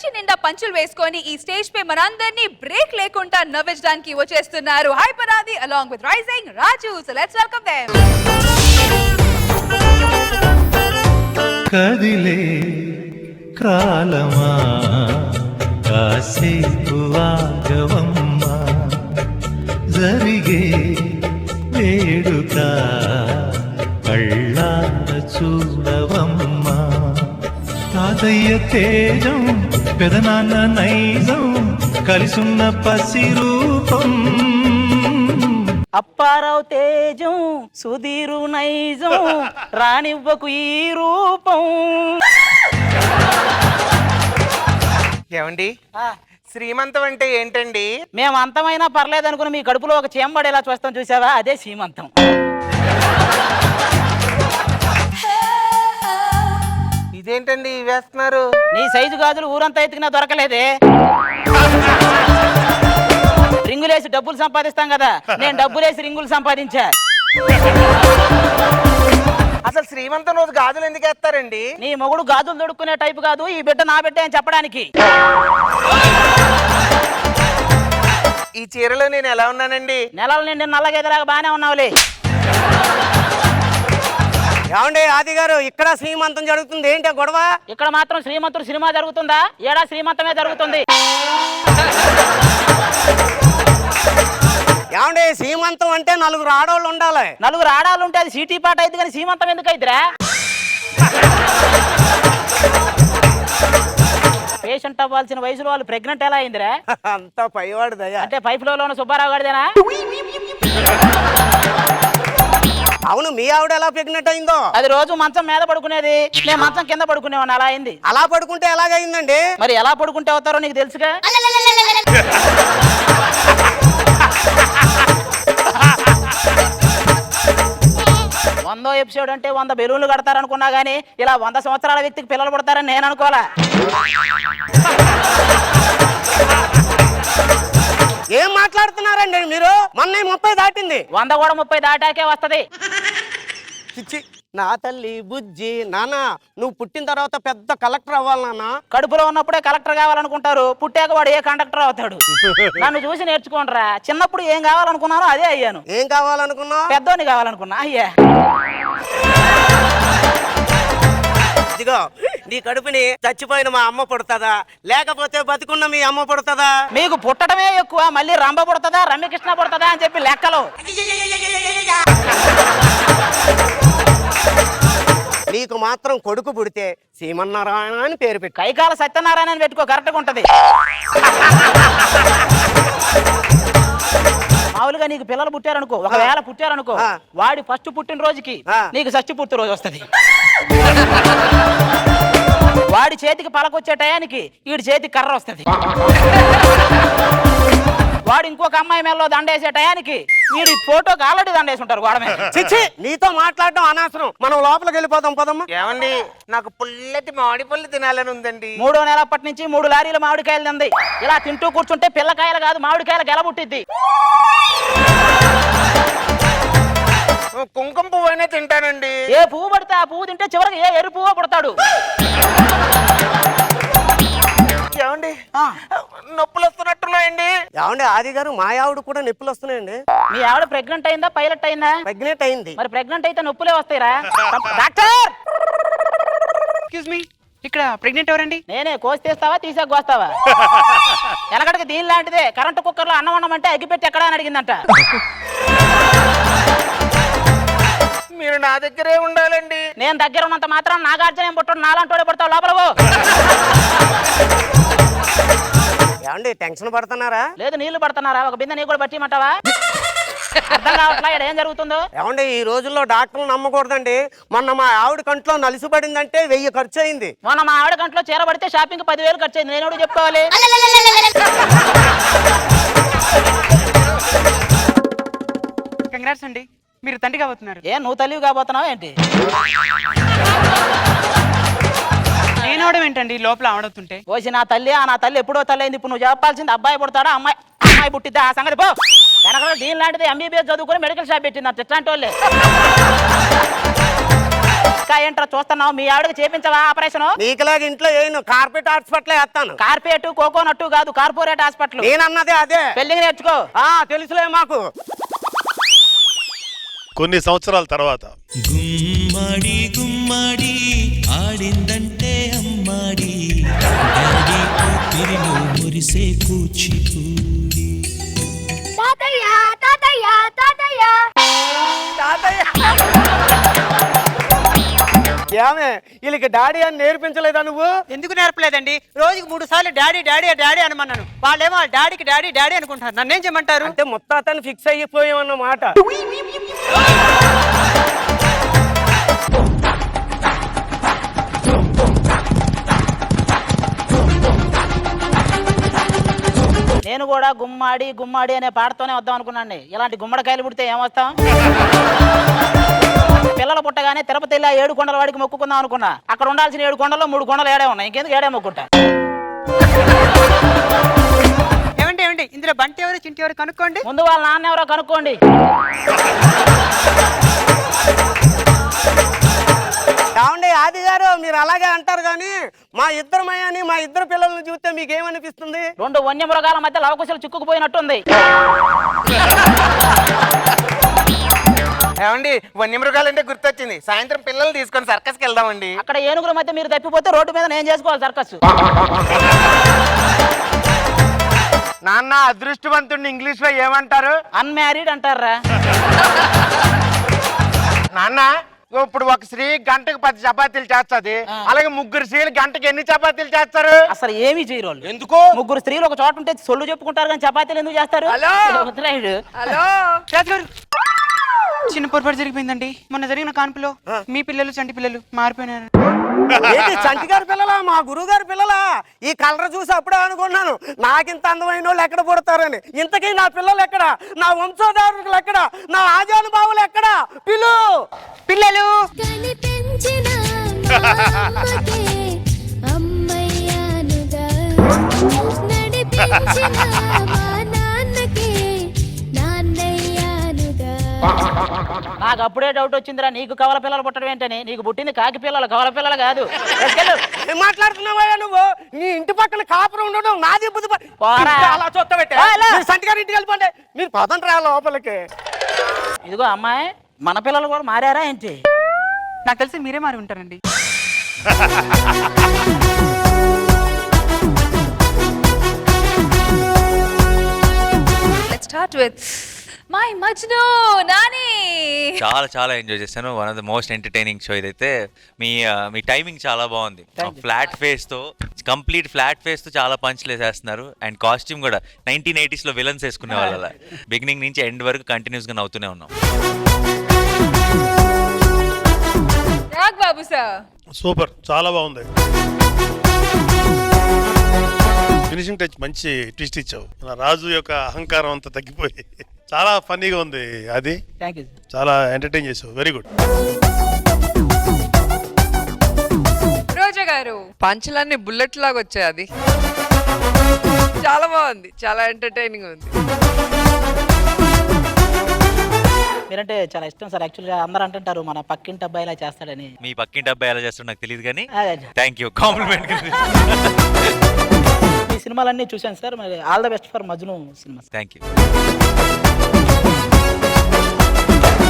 మూతి నిండా పంచులు వేసుకొని ఈ స్టేజ్ పై మనందరినీ బ్రేక్ లేకుండా నవ్వించడానికి వచ్చేస్తున్నారు Hyper Aadi along with Rising Raju. So let's welcome them. కదిలే కాలమా కాసేపు ఆగవమ్మా జరిగే వేడుక కళ్ళార చూడవమ్మా తాతయ్య తేజం పెదనాన్న నైజం కలిసున్న పసి రూపం అప్పారావు తేజం సుధీరు నైజం రానివ్వకు ఈ రూపం. ఏమండి శ్రీమంతం అంటే ఏంటండి? మేము అంతమైనా పర్లేదు అనుకుని మీ కడుపులో ఒక చేంబడేలా చూస్తాం చూసావా, అదే శ్రీమంతం. ఇదేంటండి వేస్తున్నారు? నీ సైజు గాజులు ఊరంతా ఎత్తుకున్నా దొరకలేదే. రింగులేసి డబ్బులు సంపాదిస్తాం కదా, నేను డబ్బులేసి రింగులు సంపాదించా. అసలు శ్రీమంతం రోజు గాజులు ఎందుకు వేస్తారండి? నీ మొగుడు గాజులు దొడుక్కునే టైపు కాదు, ఈ బిడ్డ నా బిడ్డ అని చెప్పడానికి. ఈ చీరలో నేను ఎలా ఉన్నానండి? నెలల నిండి నల్లగేదలాగా బానే ఉన్నావులే. ఏమండి ఆది గారు, ఇక్కడ శ్రీమంతం జరుగుతుంది, ఏంటి గొడవ? ఇక్కడ మాత్రం శ్రీమంతుడు సినిమా జరుగుతుందా? ఏడా శ్రీమంతమే జరుగుతుంది. ఏమండి శ్రీమంతం అంటే నలుగురు ఆడవాళ్ళు ఉండాలి. నలుగురు ఆడాలు ఉంటే అది సీటీ పాట అయితే కానీ శ్రీమంతం ఎందుకు అయిద్దిరా? పేషెంట్ అవ్వాల్సిన వయసులో వాళ్ళు ప్రెగ్నెంట్ ఎలా అయిందిరా? అంతా పైవాడు దయ. అంటే పైప్ లో ఉన్న సుబ్బారావు గారిదేనా? అవును, మీ ఆవిడ ఎలా ప్రెగ్నెంట్ అయిందో? అది రోజు మంచం మీద పడుకునేది, నేను మంచం కింద పడుకునేవాడిని, అలా అయింది. అలా పడుకుంటే ఎలాగైందండి? మరి ఎలా పడుకుంటే అవుతారో నీకు తెలుసుగా. 100 ఎపిసోడ్ అంటే 100 బెలూన్లు కడతారనుకున్నా గానీ ఇలా 100 సంవత్సరాల వ్యక్తికి పిల్లలు పుడతారని నేను అనుకోలే. ఏం మాట్లాడుతున్నారండి మీరు? మొన్న 30 దాటింది, 100 కూడా 30 దాటాకే వస్తది. చిచ్చి నా తల్లి బుజ్జి. నానా, నువ్వు పుట్టిన తర్వాత పెద్ద కలెక్టర్ అవ్వాలి నాన్న. కడుపులో ఉన్నప్పుడే కలెక్టర్ కావాలనుకుంటారు, పుట్టాక వాడు ఏ కండక్టర్ అవుతాడు. నన్ను చూసి నేర్చుకోండిరా. చిన్నప్పుడు ఏం కావాలనుకున్నానో అదే అయ్యాను. ఏం కావాలనుకున్నా? పెద్దోని కావాలనుకున్నా అయ్యా. ఇదిగో, నీ కడుపుని చచ్చిపోయిన మా అమ్మ పుడతదా, లేకపోతే బతుకున్న మీ అమ్మ పుడతదా? మీకు పుట్టడమే ఎక్కువ, మళ్ళీ రంభ పుడతదా రమ్యకృష్ణ పుడతదా అని చెప్పి లెక్కలు. నీకు మాత్రం కొడుకు పుడితే శ్రీమన్నారాయణ అని పేరు పెట్టు. కైకాల సత్యనారాయణ అని పెట్టుకో, కరెక్ట్గా ఉంటది. మామూలుగా నీకు పిల్లలు పుట్టారనుకో, ఒకవేళ పుట్టారనుకో, వాడి ఫస్ట్ పుట్టిన రోజుకి నీకు షష్ఠి పూర్తి రోజు వస్తుంది. వాడి చేతికి పలకొచ్చే టయానికి వీడి చేతికి కర్ర వస్తుంది. వాడు ఇంకొక అమ్మాయి మేలో దండేసే టయానికి వీడి ఫోటోకి ఆల్రెడీ దండేసి ఉంటారు గోడ మీద. చిచ్చి, నీతో మాట్లాడటం అనవసరం, మనం లోపలికి వెళ్ళిపోదాం పదమ్మా. ఏమండి, నాకు పుల్లటి మామిడి పళ్ళు తినాలని ఉందండి. 3వ నెల అప్పటి నుంచి 3 లారీలు మామిడికాయలు తింది. ఇలా తింటూ కూర్చుంటే పిల్లకాయలు కాదు మామిడికాయలు గెలబుట్టిద్ది. కుంకుమ పువ్వు అయినా తింటానండి. ఏ పువ్వు పడితే ఆ పువ్వు తింటే చివరికి ఏ ఎరు పువ్వు పడతాడు. ఏమండి, నొప్పులు వస్తున్నట్టున్నాయండి. ఏమండి ఆది గారు, మా ఆవిడ కూడా నొప్పులు వస్తున్నాయండి. మీ ఆవిడ ప్రెగ్నెంట్ అయిందా పైలట్ అయిందా? ప్రెగ్నెంట్ అయింది. మరి ప్రెగ్నెంట్ అయితే నొప్పులే వస్తాయిరా. డాక్టర్, ఎక్స్క్యూజ్ మీ, ఇక్కడ ప్రెగ్నెంట్ ఎవరండి? నేనే. కోసి తీస్తావా తీసాక కోస్తావా? వెనకటికి దీని లాంటిదే, కరెంటు కుక్కర్లో అన్నం వండమంటే అగ్గిపెట్టి ఎక్కడా అని అడిగిందంట. మీరు నా దగ్గరే ఉండాలండి. నేను దగ్గర ఉన్నంత మాత్రం నాగార్జున ఏం పుట్టాడు, నాలంటోడే పడతావు. లోపల పో. ఏమండి టెన్షన్ పడుతున్నారా? లేదు, నీళ్లు పడుతున్నారా? ఒక బిందె నీకు కూడా పట్టిమంటావా? అర్థం కావట్లా ఏం జరుగుతుందో. ఏమండి ఈ రోజుల్లో డాక్టర్లు నమ్మకూడదండి. మొన్న మా ఆవిడ కంట్లో నలిసిపడిందంటే 1000 ఖర్చు అయింది. మొన్న మా ఆవిడ కంట్లో చీర పడితే షాపింగ్ 10,000 ఖర్చు అయింది. నేను చెప్పుకోవాలి. కంగ్రాట్స్ అండి, మీరు తండ్రి కాబోతున్నారు. ఏ నువ్వు తల్లివి కాబోతున్నావు ఏంటి? నేను అవడం ఏంటండి లోపల ఆవడుతుంటే? ఓసి నా తల్లి, నా తల్లి ఎప్పుడో తల్లి అయింది. ఇప్పుడు నువ్వు చెప్పాల్సింది అబ్బాయి పుడతాడా అమ్మాయి పుట్టిద్దా? ఆ సంగతి పో. వెనకాల దీని లాంటిది MBBS చదువుకొని మెడికల్ షాప్ పెట్టింది. ఇట్లాంటి వాళ్ళే ఇంకా ఏంట్రా చూస్తున్నావు? మీ ఆవిడకి చేపించవా ఆపరేషన్? నీకులాగా ఇంట్లో ఏను కార్పొరేట్ హాస్పిటల్ వేస్తాను. కార్పొరేట్ కోకోనట్టు కాదు, కార్పొరేట్ హాస్పిటల్. నేనన్నదే అదే. పెళ్లికి నేర్చుకో. తెలుసులే మాకు. కొన్ని సంవత్సరాల తర్వాత గుమ్మడి గుమ్మడి ఆడిందంటే అమ్మాడి డాడీ ఊపిరిలో మురిసే కూచిపూడి తాతయ్య తాతయ్య తాతయ్య ఏమే వీళ్ళకి డాడీ అని నేర్పించలేదా నువ్వు? ఎందుకు నేర్పలేదండి? రోజుకి 3 సార్లు డాడీ డాడీ డాడీ అనమన్నాను. వాళ్ళేమో డాడీకి డాడీ డాడీ అనుకుంటారు. నన్నేం చేయమంటారు? అంటే ముత్తాతని ఫిక్స్ అయిపోయామన్నమాట. నేను కూడా గుమ్మాడి గుమ్మాడి అనే పాటతోనే వద్దాం అనుకున్నాను. ఇలాంటి గుమ్మడికాయలు పుడితే ఏమొస్తాం? పిల్లలు పుట్టగానే తిరుపతి వెళ్ళి 7 కొండల వాడికి మొక్కుకుందాం అనుకున్నా. అక్కడ ఉండాల్సిన 7 కొండల్లో 3 కొండలు ఏడే ఉన్నాయి. ఇంకెందుకు ఏడే మొక్కుంటా? ఏమండి ఏమండి, ఇందులో బంటి ఎవరు చింటి ఎవరు కనుక్కోండి. ముందు వాళ్ళ నాన్న ఎవరో కనుక్కోండి. ఏమండి ఆది గారు, మీరు అలాగే అంటారు కానీ మా ఇద్దరమయ్యని మా ఇద్దరు పిల్లల్ని చూస్తే మీకేమనిపిస్తుంది? 2 వన్యమృగాల మధ్య లవకుశలు చిక్కుకుపోయినట్టుంది. ఏమండి వన్యమృగాలు అంటే గుర్తొచ్చింది. సాయంత్రం పిల్లలు తీసుకొని సర్కస్కి వెళ్దామండి. అక్కడ ఏనుగుల మధ్య మీరు తప్పిపోతే రోడ్డు మీద నేను చేసుకోవాలి సర్కస్. నాన్న అదృష్టవంతుడిని ఇంగ్లీష్ లో ఏమంటారు? అన్మ్యారీడ్ అంటారా? నాన్న ఇప్పుడు ఒక స్త్రీ గంటకు 10 చపాతీలు చేస్తుంది, అలాగే 3 స్త్రీలు గంటకి ఎన్ని చపాతీలు చేస్తారు? అసలు ఏమీ చేయరు వాళ్ళు. ఎందుకు? 3 స్త్రీలు ఒక చోట ఉంటే సొల్లు చెప్పుకుంటారు కానీ చపాతీలు ఎందుకు చేస్తారు? హలో. వదిలేయడు. హలో రాజుగారు, చిన్న పొరపాటు జరిగిపోయిందండి. మొన్న జరిగిన కాన్పులో మీ పిల్లలు చంటి పిల్లలు మారిపోయినారు. ఏంటి చంటి గారి పిల్లలా? మా గురువు గారి పిల్లలా? ఈ కలర్ చూసి అప్పుడే అనుకున్నాను నాకింత అందమైన వాళ్ళు ఎక్కడ పుడతారని. ఇంతకీ నా పిల్లలు ఎక్కడ? నా వంశోధారులు ఎక్కడ? నా ఆజానుభావులు ఎక్కడ? పిల్లలు కనిపించిన అమ్మకే అమ్మయ్యానుగా నడిపించిన మా నాన్నకే నాన్నయ్యానుగా. నాకు అప్పుడే డౌట్ వచ్చిందిరా, నీకు కవల పిల్లలు పుట్టడం ఏంటని. నీకు పుట్టింది కాకి పిల్లలు, కవల పిల్లలు కాదు. ఏం మాట్లాడుతున్నావయ్యా నువ్వు? నీ ఇంటి పక్కన కాపురం ఉండడం నాది బుద్ధి. పోరా. అలా చూస్తాబెట్టే సంటి గారి ఇంటికి వెళ్ళిపోండి. మీరు పదండి రా లోపలికి. ఇదిగో అమ్మాయి, మన పిల్లలు కూడా మారారా ఏంటి? నాకు తెలిసి మీరే మారి ఉంటారండి. Let's start with my Majnu Nani. చాలా చాలా ఎంజాయ్ చేశాను. One of the most entertaining show ఇదైతే. మీ టైమింగ్ చాలా బాగుంది. ఫ్లాట్ ఫేస్ తో, కంప్లీట్ ఫ్లాట్ ఫేస్ తో చాలా పంచ్లు వేసేస్తున్నారు. అండ్ కాస్ట్యూమ్ కూడా 1980s లో విలన్స్ వేసుకునే వాళ్ళ. బిగినింగ్ నుంచి ఎండ్ వరకు కంటిన్యూస్ గా నవ్వుతూనే ఉన్నాం. రాగ్ బాబు సార్ సూపర్, చాలా బాగుంది. ఫినిషింగ్ టచ్ మంచి ట్విస్ట్ ఇచ్చావు. మన రాజు యొక్క అహంకారం అంతా తగ్గిపోయి చాలా ఫన్నీగా ఉంది. అది థ్యాంక్ యూ. చాలా ఎంటర్టైన్ చేసావు. Very good. రోజా గారు. పంచులన్నీ బుల్లెట్ లాగా వచ్చాయి. అది చాలా బాగుంది, చాలా ఎంటర్టైనింగ్ ఉంది. మీరంటే చాలా ఇష్టం సార్. యాక్చువల్గా అందరూ అంటుంటారు మన పక్కింటి అబ్బాయి ఇలా చేస్తాడని. మీ పక్కింటి అబ్బాయి ఎలా చేస్తాడో నాకు తెలియదు కానీ అదే. Thank you, compliment. ఈ సినిమాలన్నీ చూశాను సార్. మరి all the best for Majnu cinema. Thank you.